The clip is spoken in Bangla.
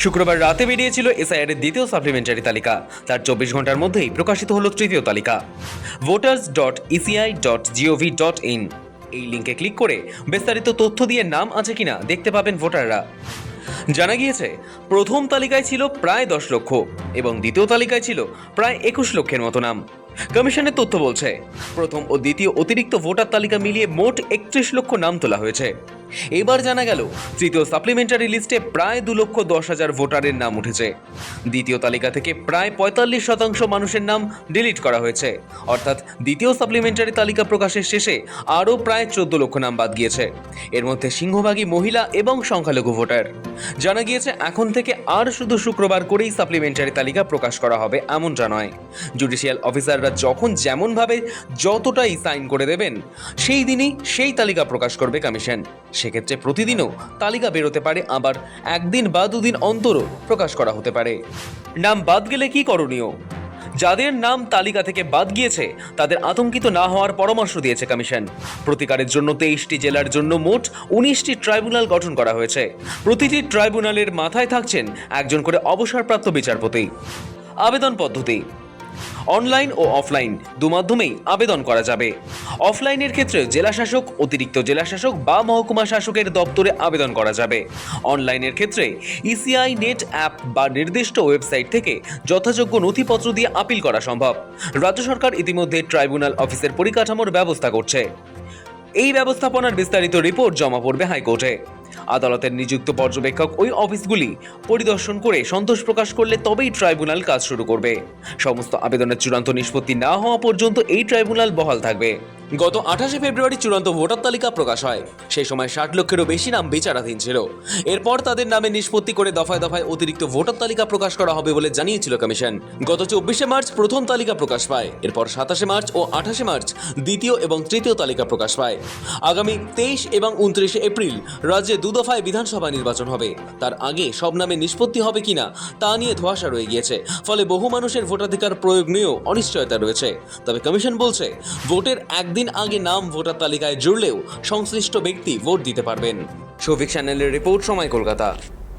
শুক্রবার রাতে বেরিয়েছিল এসআইআর এর দ্বিতীয় সাপ্লিমেন্টারি তালিকা। তার 24 ঘন্টার মধ্যেই প্রকাশিত হলো তৃতীয় তালিকা। voters.eci.gov.in এই লিঙ্কে ক্লিক করে বিস্তারিত তথ্য দিয়ে নাম আছে কিনা দেখতে পাবেন ভোটাররা। জানা গিয়েছে, প্রথম তালিকায় ছিল প্রায় 10 লক্ষ এবং দ্বিতীয় তালিকায় ছিল প্রায় 21 লক্ষের মতো নাম। কমিশনের তথ্য বলছে, প্রথম ও দ্বিতীয় অতিরিক্ত ভোটার তালিকা মিলিয়ে মোট 31 লক্ষ নাম তোলা হয়েছে। এবার জানা গেল, তৃতীয় সাপ্লিমেন্টারি লিস্টে প্রায় 2,10,000 ভোটারের নাম উঠেছে। দ্বিতীয় তালিকা থেকে প্রায় 45% মানুষের নাম ডিলিট করা হয়েছে, অর্থাৎ দ্বিতীয় সাপ্লিমেন্টারি তালিকা প্রকাশের শেষে আরও প্রায় 14 লক্ষ নাম বাদ গিয়েছে। এর মধ্যে সিংহভাগই মহিলা এবং সংখ্যালঘু ভোটার। জানা গিয়েছে, এখন থেকে আর শুধু শুক্রবার করেই সাপ্লিমেন্টারি তালিকা প্রকাশ করা হবে এমনটা নয়। জুডিশিয়াল অফিসাররা যখন যেমনভাবে যতটাই সাইন করে দেবেন, সেই দিনই সেই তালিকা প্রকাশ করবে কমিশন। সেক্ষেত্রে প্রতিদিনও তালিকা বেরোতে পারে, আবার একদিন বা দুদিন অন্তরও প্রকাশ করা হতে পারে। নাম বাদ গেলে কি করণীয়? যাদের নাম তালিকা থেকে বাদ গিয়েছে তাদের আতঙ্কিত না হওয়ার পরামর্শ দিয়েছে কমিশন। প্রতিকারের জন্য 23টি জেলার জন্য মোট 19টি ট্রাইব্যুনাল গঠন করা হয়েছে। প্রতিটি ট্রাইব্যুনালের মাথায় থাকছেন একজন করে অবসরপ্রাপ্ত বিচারপতি। আবেদন পদ্ধতি অনলাইন ও অফলাইন দু মাধ্যমেই আবেদন করা যাবে। অফলাইনের ক্ষেত্রে জেলাশাসক, অতিরিক্ত জেলাশাসক বা মহকুমা শাসকের দপ্তরে আবেদন করা যাবে। অনলাইনের ক্ষেত্রে ইসিআই নেট অ্যাপ বা নির্দিষ্ট ওয়েবসাইট থেকে যথাযোগ্য নথিপত্র দিয়ে আপিল করা সম্ভব। রাজ্য সরকার ইতিমধ্যে ট্রাইব্যুনাল অফিসের পরিকাঠামোর ব্যবস্থা করছে। এই ব্যবস্থাপনার বিস্তারিত রিপোর্ট জমা পড়বে হাইকোর্টে। আদালতের নিযুক্ত পর্যবেক্ষক ওই অফিসগুলি পরিদর্শন করে সন্তোষ প্রকাশ করলে তবেই ট্রাইব্যুনাল কাজ শুরু করবে। সমস্ত আবেদনের চূড়ান্ত নিষ্পত্তি না হওয়া পর্যন্ত এই ট্রাইব্যুনাল বহাল থাকবে। গত 28শে ফেব্রুয়ারি চূড়ান্ত ভোটার তালিকা প্রকাশ হয়। সেই সময় 60 লক্ষেরও বেশি নাম বিচারাধীন ছিল। এরপর তাদের নামে নিষ্পত্তি করে দফায় দফায় অতিরিক্ত ভোটার তালিকা প্রকাশ করা হবে বলে জানিয়েছিল কমিশন। গত 24শে মার্চ প্রথম তালিকা প্রকাশ পায়। এরপর 27শে মার্চ ও 28শে মার্চ দ্বিতীয় এবং তৃতীয় তালিকা প্রকাশ পায়। আগামী 23 এবং 29শে এপ্রিল রাজ্যে দুদফায় বিধানসভা নির্বাচন হবে। তার আগে সব নামে নিষ্পত্তি হবে কিনা তা নিয়ে ধোঁয়াশা রয়ে গিয়েছে। ফলে বহু মানুষের ভোটাধিকার প্রয়োগ নিয়েও অনিশ্চয়তা রয়েছে। তবে কমিশন বলছে, ভোটের একদিন আগে নাম ভোটার তালিকায় জুড়লেও সংশ্লিষ্ট ব্যক্তি ভোট দিতে পারবেন। শফিক চ্যানেলের রিপোর্ট, সময়, কলকাতা।